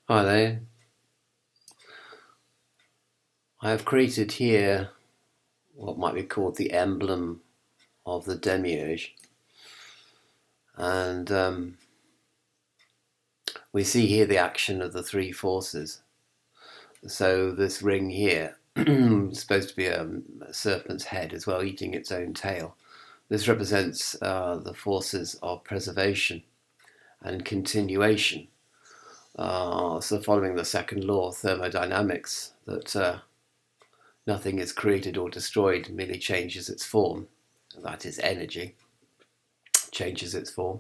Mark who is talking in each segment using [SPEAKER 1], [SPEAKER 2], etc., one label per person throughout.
[SPEAKER 1] Hi there. I have created here what might be called the emblem of the demiurge, and we see here the action of the three forces. So this ring here is supposed to be a serpent's head as well, eating its own tail. This represents the forces of preservation and continuation. So following the second law of thermodynamics, that nothing is created or destroyed, merely changes its form. That is energy, changes its form.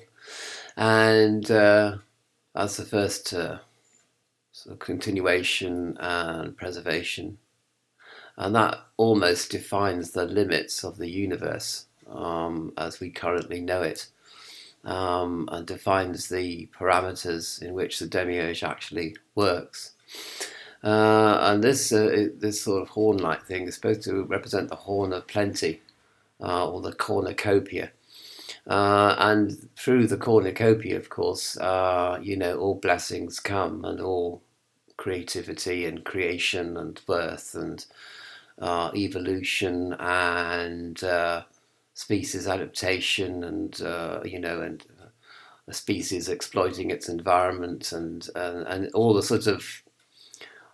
[SPEAKER 1] And that's the first sort of continuation and preservation. And that almost defines the limits of the universe as we currently know it, and defines the parameters in which the demiurge actually works. And this sort of horn-like thing is supposed to represent the horn of plenty, or the cornucopia. And through the cornucopia, of course, all blessings come, and all creativity and creation and birth and evolution and species adaptation and a species exploiting its environment and all the sort of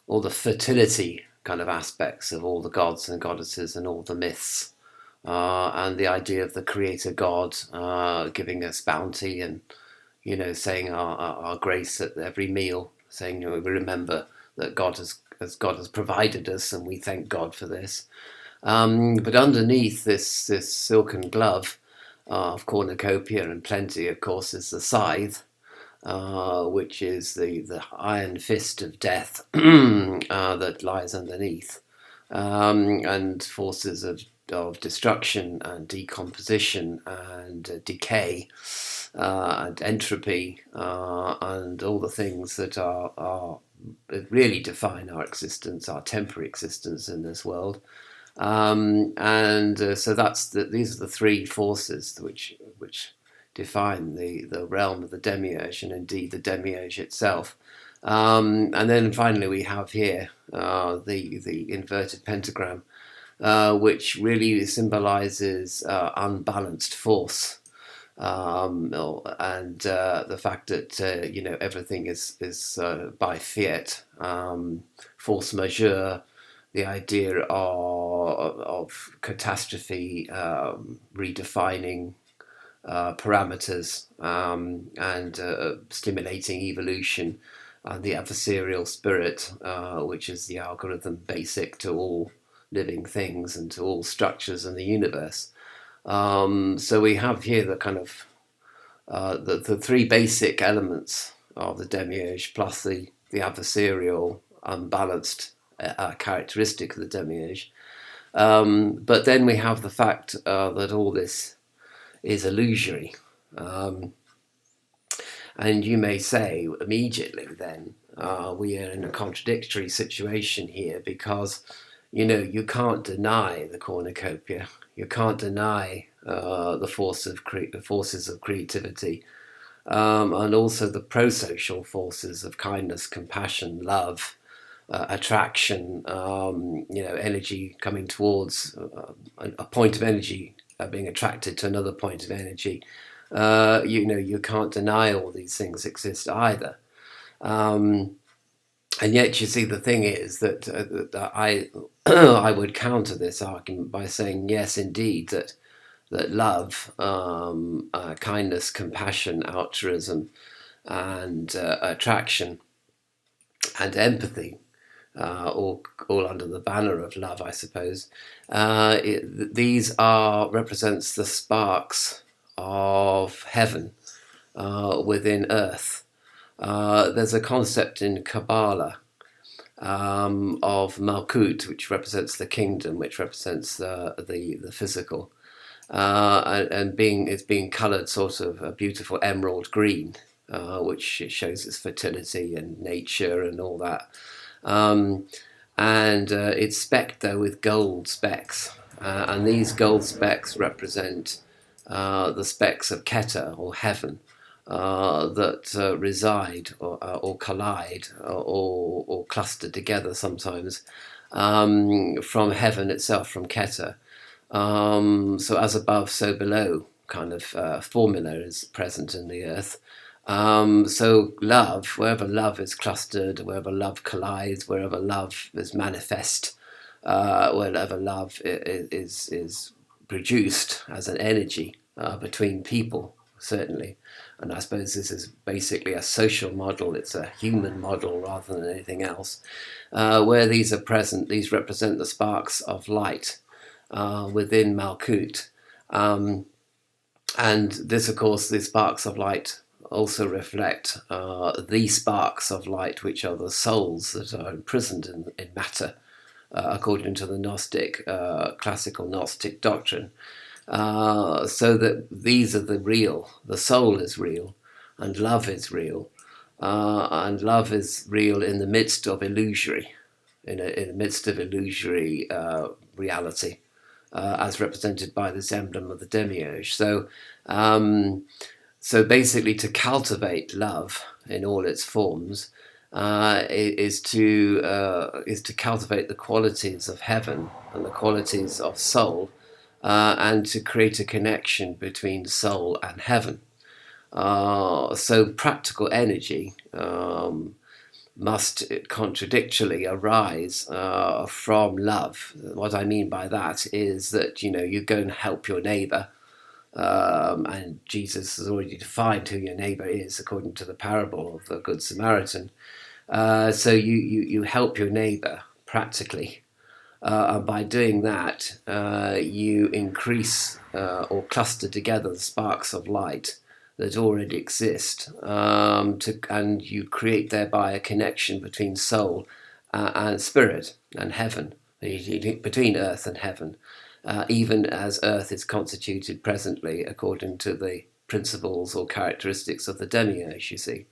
[SPEAKER 1] all the fertility kind of aspects of all the gods and goddesses and all the myths, and the idea of the creator God giving us bounty and saying our grace at every meal, saying we remember that God has provided us and we thank God for this. But underneath this silken glove of cornucopia and plenty, of course, is the scythe, which is the iron fist of death that lies underneath, and forces of destruction and decomposition and decay and entropy and all the things that are really define our existence, our temporary existence in this world. And so these are the three forces which define the realm of the demiurge, and indeed the demiurge itself. And then finally we have here the inverted pentagram, which really symbolizes unbalanced force, and the fact that everything is by fiat, force majeure, the idea of catastrophe, redefining parameters, and stimulating evolution, and the adversarial spirit, which is the algorithm basic to all living things and to all structures in the universe. So we have here the kind of the three basic elements of the demiurge, plus the adversarial, unbalanced characteristic of the demiurge. But then we have the fact that all this is illusory. And you may say immediately then, we are in a contradictory situation here, because you can't deny the cornucopia, you can't deny the forces of creativity, and also the pro-social forces of kindness, compassion, love, attraction, energy coming towards a point of energy, being attracted to another point of energy. You can't deny all these things exist either. And yet, you see, the thing is that I I would counter this argument by saying yes, indeed, that love, kindness, compassion, altruism, and attraction and empathy, all under the banner of love, I suppose. These represents the sparks of heaven within earth. There's a concept in Kabbalah of Malkut, which represents the kingdom, which represents the physical, and it's being coloured sort of a beautiful emerald green, which shows its fertility and nature and all that. And it's specked though with gold specks, and these gold specks represent the specks of Keter, or heaven, that reside or collide or cluster together sometimes from heaven itself, from Keter. So as above, so below kind of formula is present in the earth. So love, wherever love is clustered, wherever love collides, wherever love is manifest, wherever love is produced as an energy between people, certainly. And I suppose this is basically a social model. It's a human model rather than anything else. Where these are present, these represent the sparks of light within Malkut. And this, of course, the sparks of light also reflect the sparks of light, which are the souls that are imprisoned in matter, according to the Gnostic, classical Gnostic doctrine. So that these are the real, the soul is real, and love is real. And love is real in the midst of illusory, in the midst of illusory reality, as represented by this emblem of the demiurge. So basically, to cultivate love in all its forms is to cultivate the qualities of heaven and the qualities of soul, and to create a connection between soul and heaven. So practical energy must contradictorily arise from love. What I mean by that is that you go and help your neighbor, and Jesus has already defined who your neighbor is according to the parable of the Good Samaritan. So you help your neighbor practically, and by doing that, you increase or cluster together the sparks of light that already exist, and you create thereby a connection between soul and spirit and heaven, between earth and heaven, even as earth is constituted presently according to the principles or characteristics of the demiurge, you see.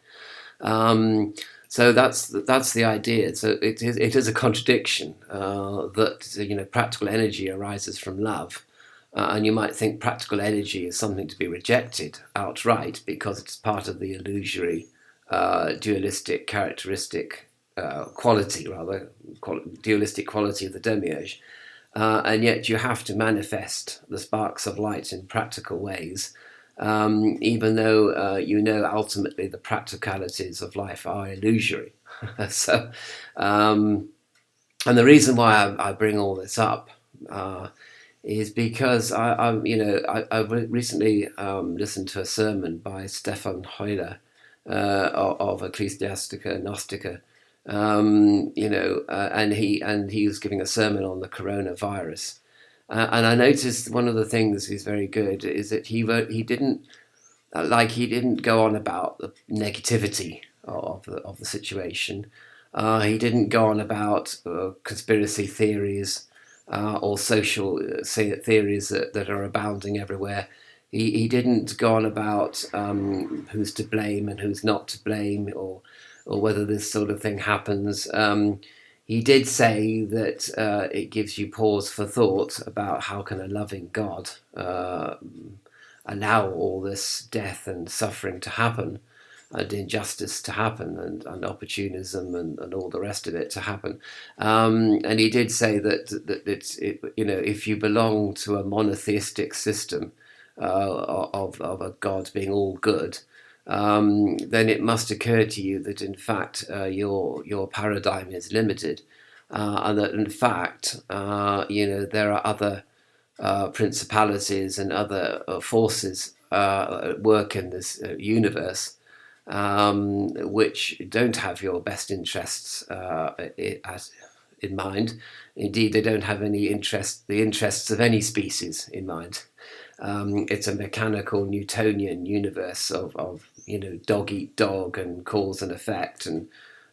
[SPEAKER 1] So that's the idea. So it is a contradiction that practical energy arises from love, and you might think practical energy is something to be rejected outright because it's part of the illusory, dualistic characteristic quality, rather dualistic quality of the demiurge, and yet you have to manifest the sparks of light in practical ways. Even though ultimately the practicalities of life are illusory. So, and the reason why I bring all this up is because I recently listened to a sermon by Stefan Heuler of Ecclesiastica Gnostica, and he was giving a sermon on the coronavirus. And I noticed one of the things he's very good is that he didn't go on about the negativity of the situation. He didn't go on about conspiracy theories or social theories that are abounding everywhere. He didn't go on about who's to blame and who's not to blame, or whether this sort of thing happens. He did say that it gives you pause for thought about how can a loving God allow all this death and suffering to happen, and injustice to happen, and opportunism and all the rest of it to happen. And he did say that if you belong to a monotheistic system of a God being all good, then it must occur to you that in fact your paradigm is limited, and that in fact there are other principalities and other forces at work in this universe, which don't have your best interests in mind. Indeed, they don't have the interests of any species in mind. It's a mechanical Newtonian universe of dog eat dog and cause and effect, and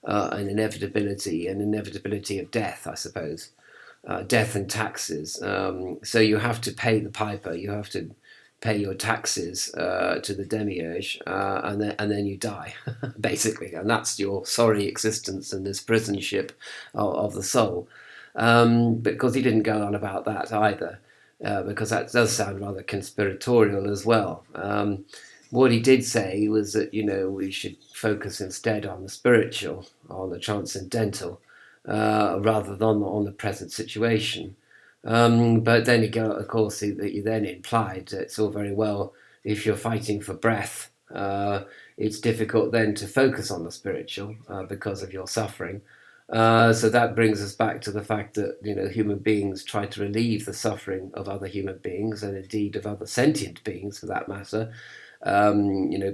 [SPEAKER 1] an inevitability of death, I suppose. Death and taxes. So you have to pay the piper. You have to pay your taxes to the demiurge, and then you die, basically, and that's your sorry existence in this prison ship of the soul. Because he didn't go on about that either, because that does sound rather conspiratorial as well. What he did say was that, we should focus instead on the spiritual, on the transcendental, rather than on the present situation. But then, of course, he then implied that it's all very well if you're fighting for breath. It's difficult then to focus on the spiritual because of your suffering. So that brings us back to the fact that human beings try to relieve the suffering of other human beings, and indeed of other sentient beings for that matter.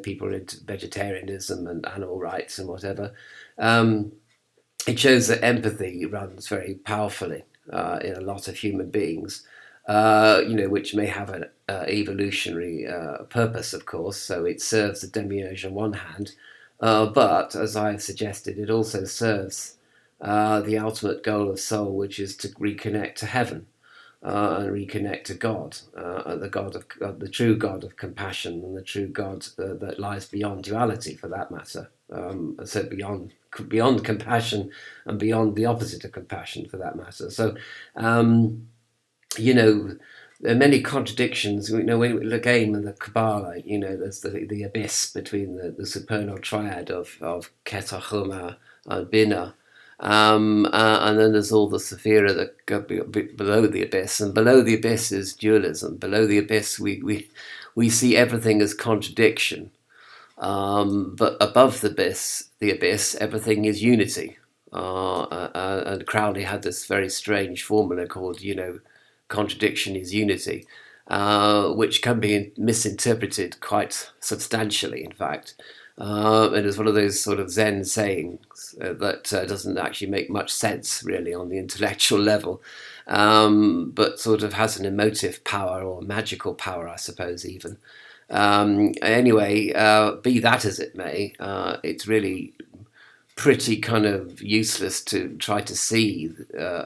[SPEAKER 1] People into vegetarianism and animal rights and whatever. It shows that empathy runs very powerfully in a lot of human beings, which may have an evolutionary purpose, of course. So it serves the demiurge on one hand, but as I have suggested, it also serves the ultimate goal of soul, which is to reconnect to heaven. And reconnect to God, the true God of compassion, and the true God that lies beyond duality, for that matter. So beyond compassion, and beyond the opposite of compassion, for that matter. So, there are many contradictions. When we look again in the Kabbalah, there's the abyss between the supernal triad of Keter, Chomer, and Bina. And then there's all the Sephira that go below the abyss, and below the abyss is dualism. Below the abyss, we see everything as contradiction, but above the abyss, everything is unity. And Crowley had this very strange formula called, contradiction is unity, which can be misinterpreted quite substantially, in fact. And it's one of those sort of Zen sayings that doesn't actually make much sense, really, on the intellectual level, but sort of has an emotive power, or magical power, I suppose, even. Anyway, be that as it may, it's really pretty kind of useless to try to see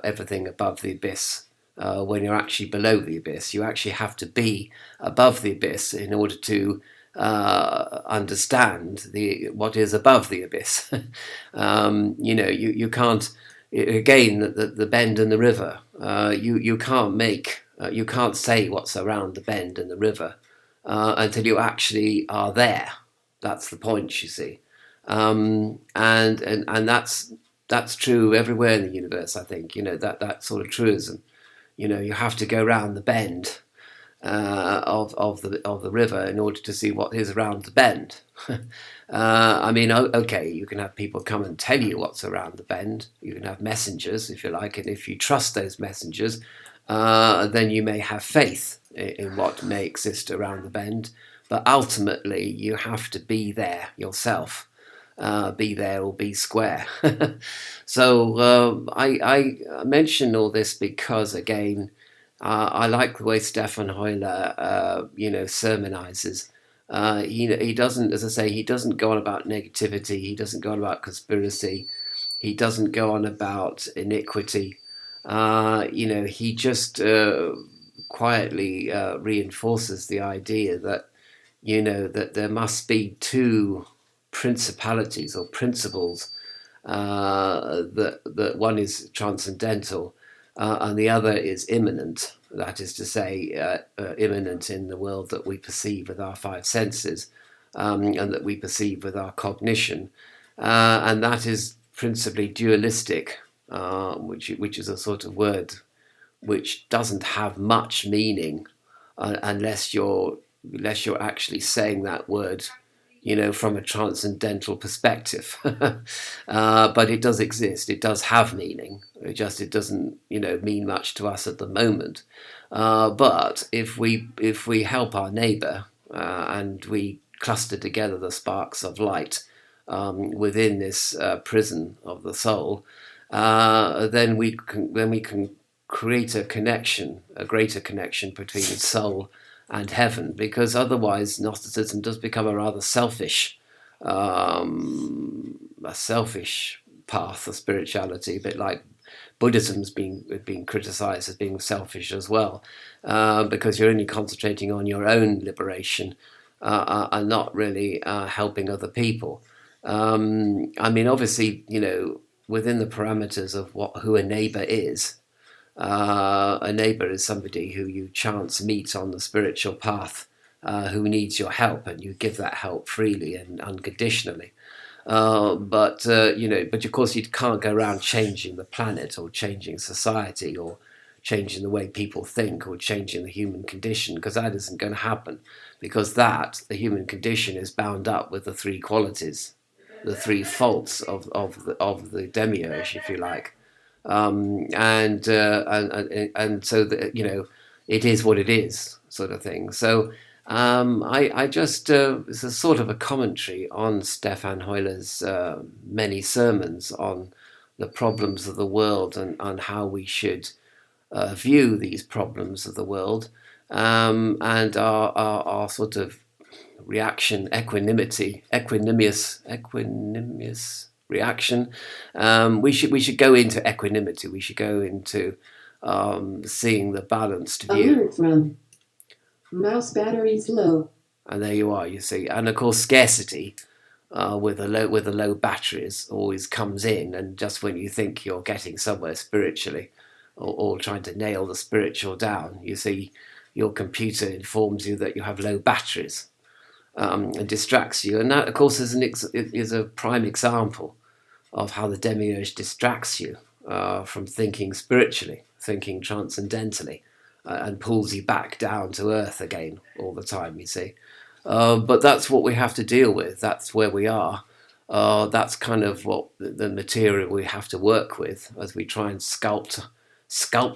[SPEAKER 1] everything above the abyss when you're actually below the abyss. You actually have to be above the abyss in order to understand what is above the abyss. You can't. Again, the bend in the river. You can't say what's around the bend in the river until you actually are there. That's the point, you see. And that's true everywhere in the universe. I think that sort of truism. You have to go round the bend of the river in order to see what is around the bend. Okay, you can have people come and tell you what's around the bend. You can have messengers, if you like, and if you trust those messengers, then you may have faith in what may exist around the bend. But ultimately, you have to be there yourself. Be there or be square. So I mention all this because, again, I like the way Stefan Heuler, sermonizes. He doesn't, as I say, he doesn't go on about negativity. He doesn't go on about conspiracy. He doesn't go on about iniquity. He just quietly reinforces the idea that, that there must be two principalities or principles, that one is transcendental and the other is immanent. That is to say, immanent in the world that we perceive with our five senses, and that we perceive with our cognition, and that is principally dualistic, which is a sort of word which doesn't have much meaning unless you're actually saying that word, from a transcendental perspective. But it does exist. It does have meaning. It doesn't, mean much to us at the moment. But if we help our neighbour, and we cluster together the sparks of light within this prison of the soul, then we can create a greater connection between the soul and heaven, because otherwise Gnosticism does become a rather selfish path of spirituality, a bit like Buddhism's been criticised as being selfish as well, because you're only concentrating on your own liberation and not really helping other people. Obviously, within the parameters of who a neighbour is. A neighbour is somebody who you chance meet on the spiritual path who needs your help, and you give that help freely and unconditionally. But of course you can't go around changing the planet or changing society or changing the way people think or changing the human condition, because that isn't going to happen, because the human condition is bound up with the three qualities, the three faults of the demiurge, if you like. And so it is what it is, sort of thing. So I just it's a sort of a commentary on Stefan Heuler's many sermons on the problems of the world and on how we should view these problems of the world, and our sort of reaction, equanimous reaction. We should go into equanimity. We should go into seeing the balanced view.
[SPEAKER 2] Alert from mouse batteries low.
[SPEAKER 1] And there you are. You see, and of course, scarcity with the low batteries always comes in, and just when you think you're getting somewhere spiritually, or trying to nail the spiritual down, you see, your computer informs you that you have low batteries. And distracts you. And that, of course, is a prime example of how the demiurge distracts you from thinking spiritually, thinking transcendentally, and pulls you back down to earth again all the time, you see. But that's what we have to deal with. That's where we are. That's kind of what the material we have to work with as we try and sculpt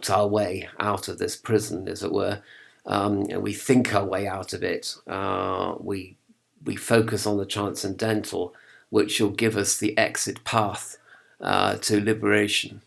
[SPEAKER 1] our way out of this prison, as it were. And we think our way out of it. We focus on the transcendental, which will give us the exit path to liberation.